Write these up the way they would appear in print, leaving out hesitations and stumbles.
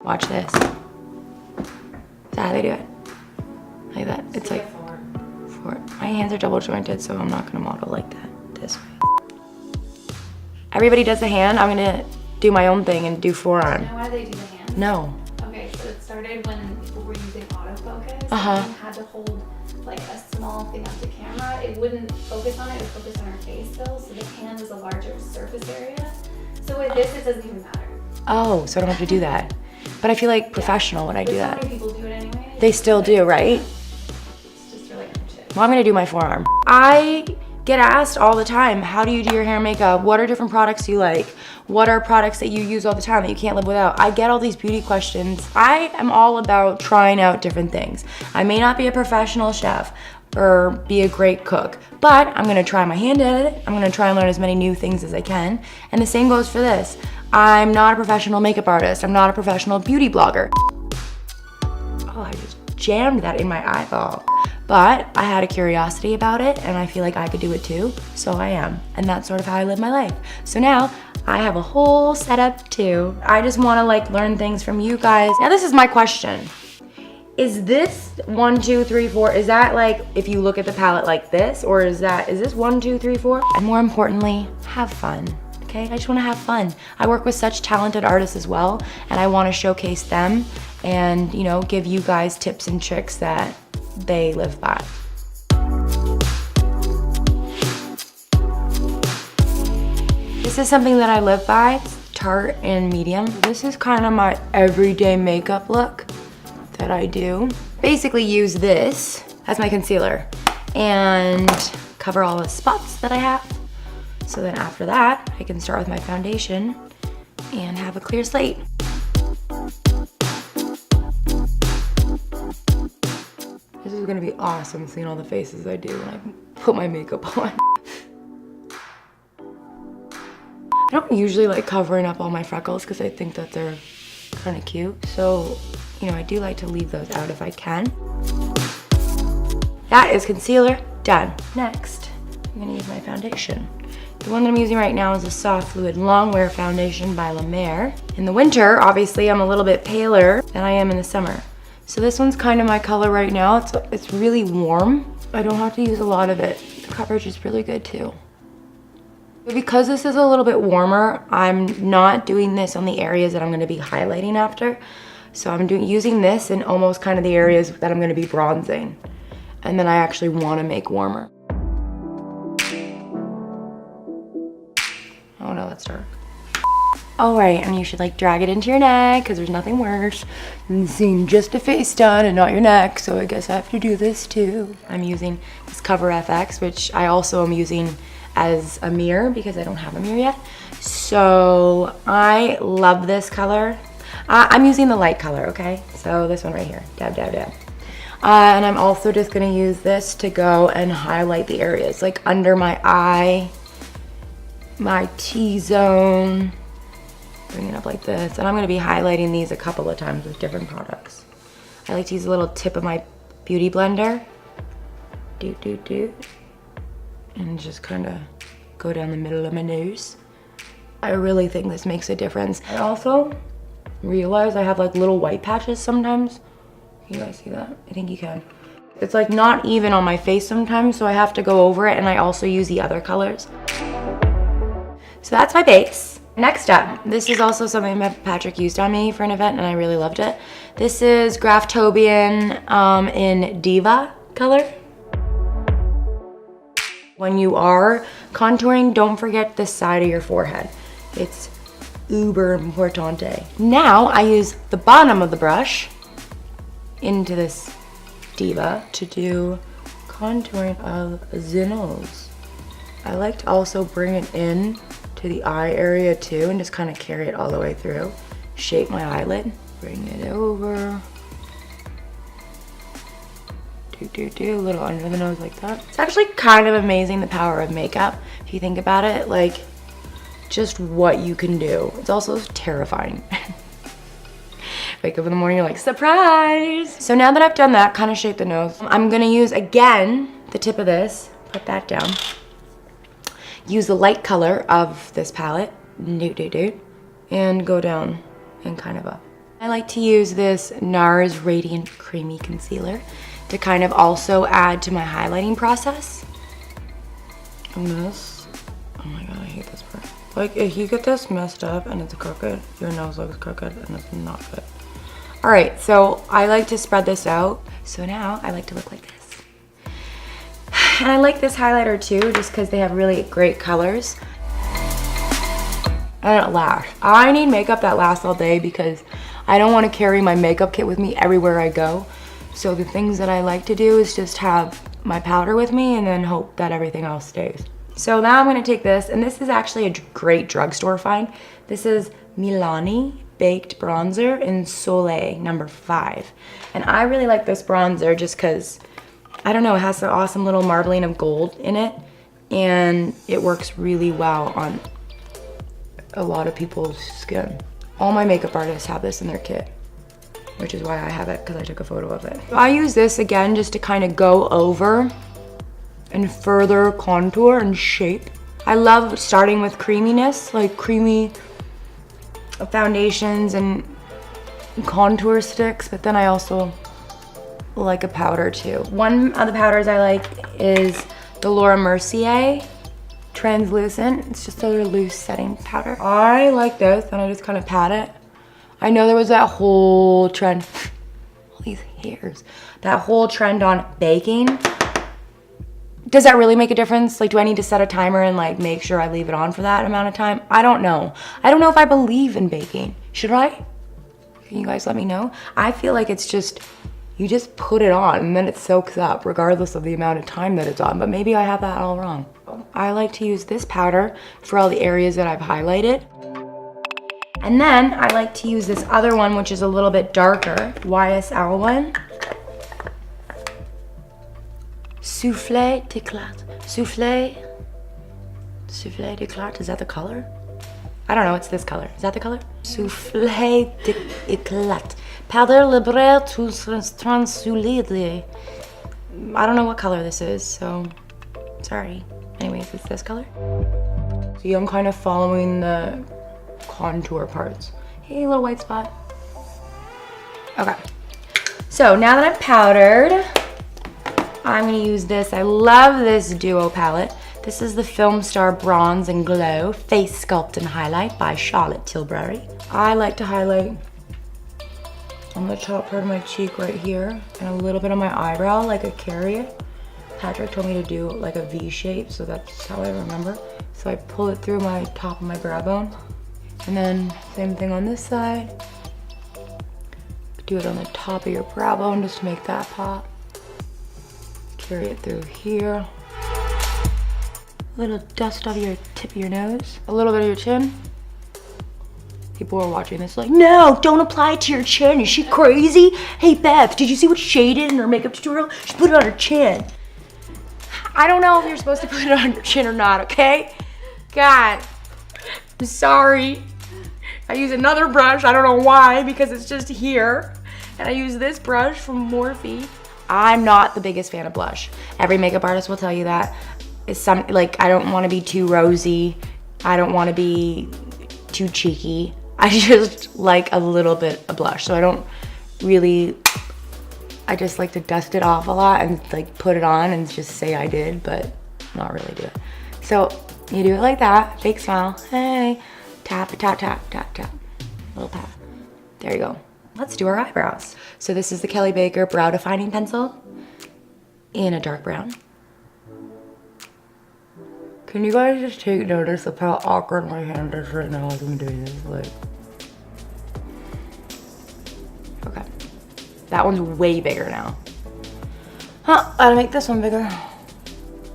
Watch this. That's how they do it. Like that. It's like four. My hands are double jointed, so I'm not gonna model like that this way. Everybody does the hand. I'm gonna do my own thing and do forearm. Do you know why they do the hand? No. Okay, so it started when people were using autofocus. Uh-huh. And had to hold like a small thing up to camera. It wouldn't focus on it, it would focus on our face still. So the hand was a larger surface area. So with this, it doesn't even matter. Oh, so I don't have to do that. But I feel like professional when I do that. So many people do it anyway. They still do, right? It's just really shit. Well, I'm gonna do my forearm. I get asked all the time, how do you do your hair and makeup? What are different products you like? What are products that you use all the time that you can't live without? I get all these beauty questions. I am all about trying out different things. I may not be a professional chef or be a great cook, but I'm gonna try my hand at it. I'm gonna try and learn as many new things as I can. And the same goes for this. I'm not a professional makeup artist. I'm not a professional beauty blogger. Oh, I just jammed that in my eyeball. But I had a curiosity about it and I feel like I could do it too, so I am. And that's sort of how I live my life. So now I have a whole setup too. I just wanna like learn things from you guys. Now this is my question. Is this 1, 2, 3, 4, is that like, if you look at the palette like this, or is this 1, 2, 3, 4? And more importantly, have fun. Okay, I just wanna have fun. I work with such talented artists as well, and I wanna showcase them and, you know, give you guys tips and tricks that they live by. This is something that I live by, it's tart and medium. This is kind of my everyday makeup look that I do. Basically use this as my concealer and cover all the spots that I have. So then after that, I can start with my foundation and have a clear slate. This is gonna be awesome seeing all the faces I do when I put my makeup on. I don't usually like covering up all my freckles because I think that they're kind of cute. So, you know, I do like to leave those out if I can. That is concealer done. Next, I'm gonna use my foundation. The one that I'm using right now is a Soft Fluid Longwear Foundation by La Mer. In the winter, obviously, I'm a little bit paler than I am in the summer. So this one's kind of my color right now. It's really warm. I don't have to use a lot of it. The coverage is really good too. But because this is a little bit warmer, I'm not doing this on the areas that I'm gonna be highlighting after. So I'm using this in almost kind of the areas that I'm gonna be bronzing. And then I actually wanna make warmer. Oh no, that's dark. All right, and you should like drag it into your neck because there's nothing worse than seeing just a face done and not your neck. So I guess I have to do this too. I'm using this Cover FX, which I also am using as a mirror because I don't have a mirror yet. So I love this color. I'm using the light color, okay? So this one right here, dab, dab, dab. And I'm also just gonna use this to go and highlight the areas, like under my eye, my T-zone, bring it up like this. And I'm gonna be highlighting these a couple of times with different products. I like to use a little tip of my beauty blender. And just kind of go down the middle of my nose. I really think this makes a difference. I also realize I have like little white patches sometimes. Can you guys see that? I think you can. It's like not even on my face sometimes, so I have to go over it, and I also use the other colors. So that's my base. Next up, this is also something that Patrick used on me for an event and I really loved it. This is Graftobian in Diva color. When you are contouring, don't forget this side of your forehead. It's uber importante. Now I use the bottom of the brush into this Diva to do contouring of the nose. I like to also bring it in to the eye area too and just kind of carry it all the way through. Shape my eyelid, bring it over. Do a little under the nose like that. It's actually kind of amazing the power of makeup. If you think about it, like just what you can do. It's also terrifying. Wake up in the morning, you're like, surprise! So now that I've done that, kind of shape the nose, I'm gonna use again the tip of this, put that down. Use the light color of this palette, and go down and kind of up. I like to use this NARS Radiant Creamy Concealer to kind of also add to my highlighting process. And this, oh my god, I hate this part. Like, if you get this messed up and it's crooked, your nose looks crooked and it's not good. All right, so I like to spread this out. So now I like to look like this. And I like this highlighter too, just because they have really great colors. And it lasts. I need makeup that lasts all day because I don't want to carry my makeup kit with me everywhere I go. So the things that I like to do is just have my powder with me and then hope that everything else stays. So now I'm going to take this, and this is actually a great drugstore find. This is Milani Baked Bronzer in Soleil number 5. And I really like this bronzer just because, I don't know, it has an awesome little marbling of gold in it. And it works really well on a lot of people's skin. All my makeup artists have this in their kit, which is why I have it, because I took a photo of it. I use this again just to kind of go over and further contour and shape. I love starting with creaminess, like creamy foundations and contour sticks, but then I also like a powder too. One of the powders I like is the Laura Mercier Translucent. It's just a loose setting powder. I like this, and I just kind of pat it. I know there was that whole trend, all these hairs, that whole trend on baking. Does that really make a difference? Like, do I need to set a timer and like make sure I leave it on for that amount of time? I don't know. I don't know if I believe in baking. Should I? Can you guys let me know? I feel like it's just, you just put it on and then it soaks up regardless of the amount of time that it's on, but maybe I have that all wrong. I like to use this powder for all the areas that I've highlighted. And then I like to use this other one, which is a little bit darker, YSL one. Soufflé d'éclat. Soufflé d'éclat, is that the color? I don't know, it's this color. Is that the color? Soufflé d'éclat. Powder libre translucide. I don't know what color this is, so sorry. Anyways, it's this color. See, I'm kind of following the contour parts. Hey, little white spot. Okay. So now that I'm powdered, I'm gonna use this. I love this duo palette. This is the Film Star Bronze and Glow Face Sculpt and Highlight by Charlotte Tilbury. I like to highlight on the top part of my cheek right here and a little bit on my eyebrow like a carrot. Patrick told me to do like a V shape, so that's how I remember. So I pull it through my top of my brow bone. And then same thing on this side. Do it on the top of your brow bone just to make that pop. Carry it through here. A little dust off your tip of your nose. A little bit of your chin. People are watching this like, no, don't apply it to your chin. Is she crazy? Hey Beth, did you see what she did in her makeup tutorial? She put it on her chin. I don't know if you're supposed to put it on your chin or not, okay? God, I'm sorry. I use another brush, I don't know why, because it's just here. And I use this brush from Morphe. I'm not the biggest fan of blush. Every makeup artist will tell you that. It's like, I don't want to be too rosy. I don't want to be too cheeky. I just like a little bit of blush. So I don't really, I just like to dust it off a lot and like put it on and just say I did, but not really do it. So you do it like that, fake smile, hey, tap, tap, tap, tap, tap, little tap. There you go. Let's do our eyebrows. So this is the Kelly Baker Brow Defining Pencil in a dark brown. Can you guys just take notice of how awkward my hand is right now as I'm doing this? Like, okay. That one's way bigger now. Huh, gotta make this one bigger.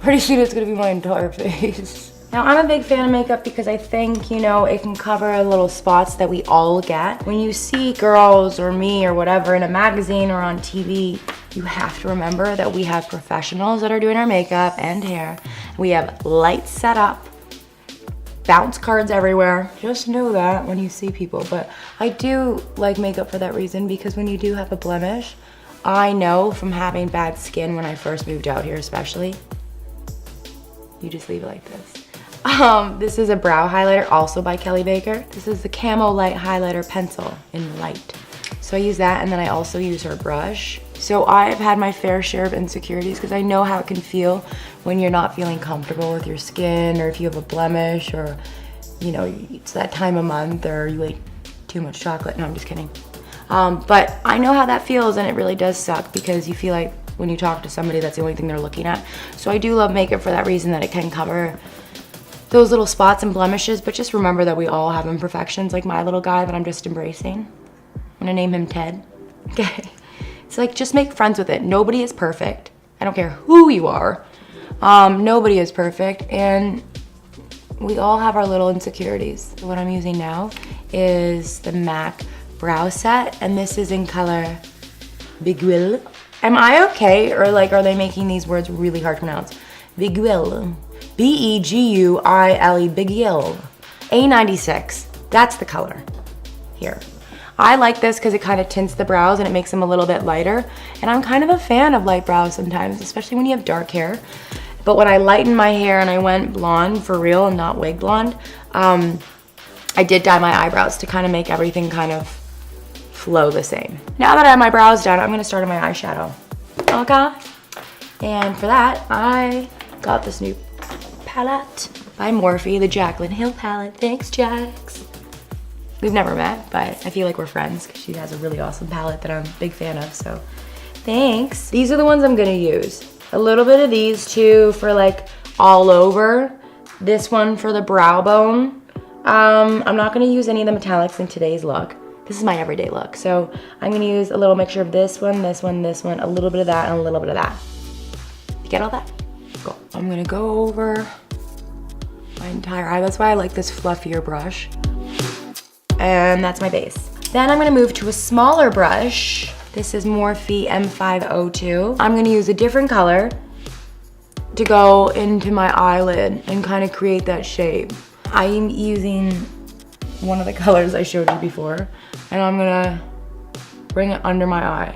Pretty soon it's gonna be my entire face. Now, I'm a big fan of makeup because I think, you know, it can cover little spots that we all get. When you see girls or me or whatever in a magazine or on TV, you have to remember that we have professionals that are doing our makeup and hair. We have lights set up, bounce cards everywhere. Just know that when you see people. But I do like makeup for that reason, because when you do have a blemish, I know from having bad skin when I first moved out here especially, you just leave it like this. This is a brow highlighter, also by Kelly Baker. This is the Camo Light Highlighter Pencil in Light. So I use that, and then I also use her brush. So I've had my fair share of insecurities because I know how it can feel when you're not feeling comfortable with your skin, or if you have a blemish, or you know, it's that time of month, or you ate too much chocolate. No, I'm just kidding. But I know how that feels, and it really does suck because you feel like when you talk to somebody, that's the only thing they're looking at. So I do love makeup for that reason, that it can cover those little spots and blemishes, but just remember that we all have imperfections, like my little guy that I'm just embracing. I'm gonna name him Ted. Okay. It's like, just make friends with it. Nobody is perfect. I don't care who you are. Nobody is perfect, and we all have our little insecurities. So what I'm using now is the MAC brow set, and this is in color Biguille. Am I okay, or like, are they making these words really hard to pronounce? Biguille. B-E-G-U-I-L-E, Biguille. A96, that's the color here. I like this because it kind of tints the brows and it makes them a little bit lighter. And I'm kind of a fan of light brows sometimes, especially when you have dark hair. But when I lightened my hair and I went blonde for real and not wig blonde, I did dye my eyebrows to kind of make everything kind of flow the same. Now that I have my brows done, I'm gonna start on my eyeshadow. Okay? And for that, I got this new palette by Morphe, the Jaclyn Hill palette. Thanks, Jax. We've never met, but I feel like we're friends because she has a really awesome palette that I'm a big fan of, so thanks. These are the ones I'm gonna use. A little bit of these two for like all over. This one for the brow bone. I'm not gonna use any of the metallics in today's look. This is my everyday look, so I'm gonna use a little mixture of this one, this one, this one, a little bit of that, and a little bit of that. You get all that? Cool. I'm gonna go over my entire eye. That's why I like this fluffier brush. And that's my base. Then I'm gonna move to a smaller brush. This is Morphe M502. I'm gonna use a different color to go into my eyelid and kind of create that shape. I'm using one of the colors I showed you before, and I'm gonna bring it under my eye.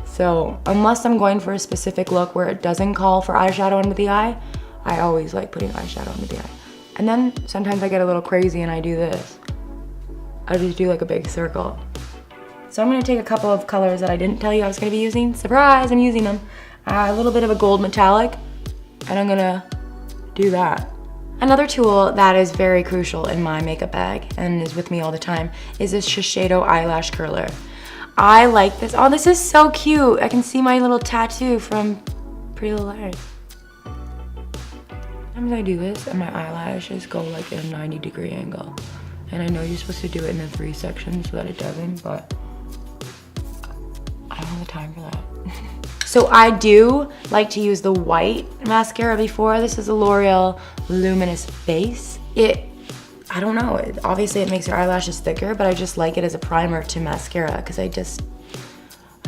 So unless I'm going for a specific look where it doesn't call for eyeshadow under the eye, I always like putting eyeshadow under the eye. And then sometimes I get a little crazy and I do this. I just do like a big circle. So I'm gonna take a couple of colors that I didn't tell you I was gonna be using. Surprise, I'm using them. A little bit of a gold metallic, and I'm gonna do that. Another tool that is very crucial in my makeup bag and is with me all the time is this Shiseido eyelash curler. I like this. Oh, this is so cute. I can see my little tattoo from Pretty Little Liars. Sometimes I do this and my eyelashes go like in a 90-degree angle. And I know you're supposed to do it in the 3 sections so that it doesn't, but I don't have the time for that. So I do like to use the white mascara before. This is a L'Oreal Luminous Base. I don't know, obviously it makes your eyelashes thicker, but I just like it as a primer to mascara because I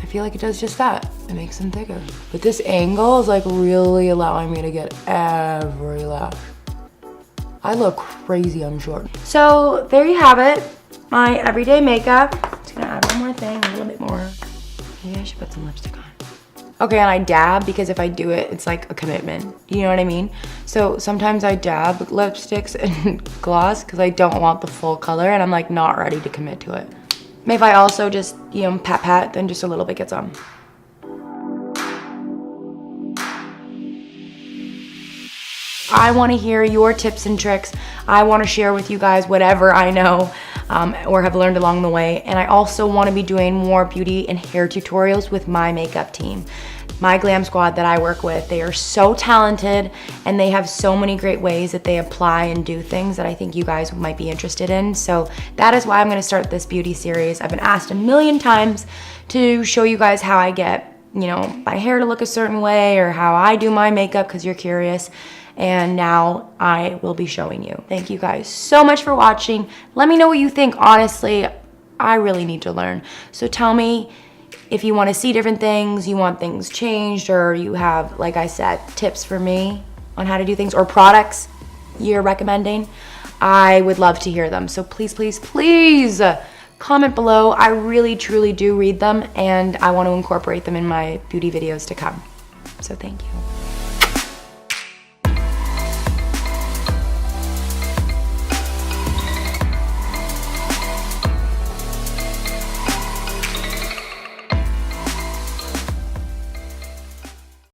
feel like it does just that. It makes them thicker. But this angle is like really allowing me to get every lash. I look crazy on short. So there you have it, my everyday makeup. Just gonna add one more thing, a little bit more. Maybe I should put some lipstick on. Okay, and I dab because if I do it, it's like a commitment. You know what I mean? So sometimes I dab lipsticks and gloss because I don't want the full color and I'm like not ready to commit to it. Maybe if I also just, you know, pat, then just a little bit gets on. I want to hear your tips and tricks. I want to share with you guys whatever I know or have learned along the way. And I also want to be doing more beauty and hair tutorials with my makeup team. My glam squad that I work with, they are so talented and they have so many great ways that they apply and do things that I think you guys might be interested in. So that is why I'm going to start this beauty series. I've been asked a million times to show you guys how I get, you know, my hair to look a certain way or how I do my makeup because you're curious. And now I will be showing you. Thank you guys so much for watching. Let me know what you think. Honestly, I really need to learn. So tell me if you want to see different things, you want things changed, or you have, like I said, tips for me on how to do things or products you're recommending. I would love to hear them. So please, please, please comment below. I really, truly do read them and I want to incorporate them in my beauty videos to come. So thank you.